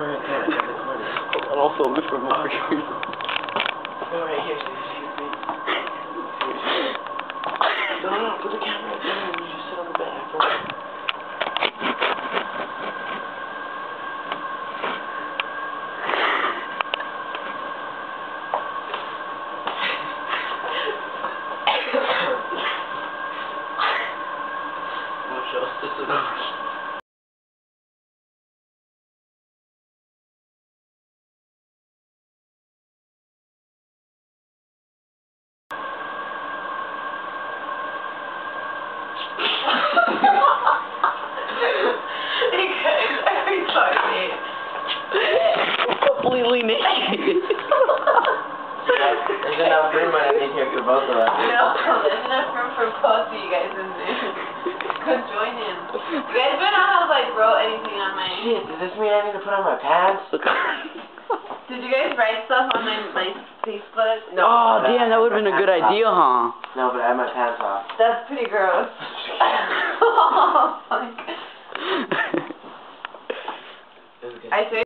right there. I got the corner. And also lift from over here. Go right here so you see your face. No, put the camera right there and you just sit on the back. Don't show us this enough. Completely naked. There's enough room in here for both of us. No, there's enough room for both of you guys in there. Come join in. You guys better not have like wrote anything on my. Shit, does this mean I need to put on my pants? Did you guys write stuff on my Facebook? No. Oh, damn, that would have been a good idea, huh? No, but I have my pants off. That's pretty gross. Oh, fuck. I say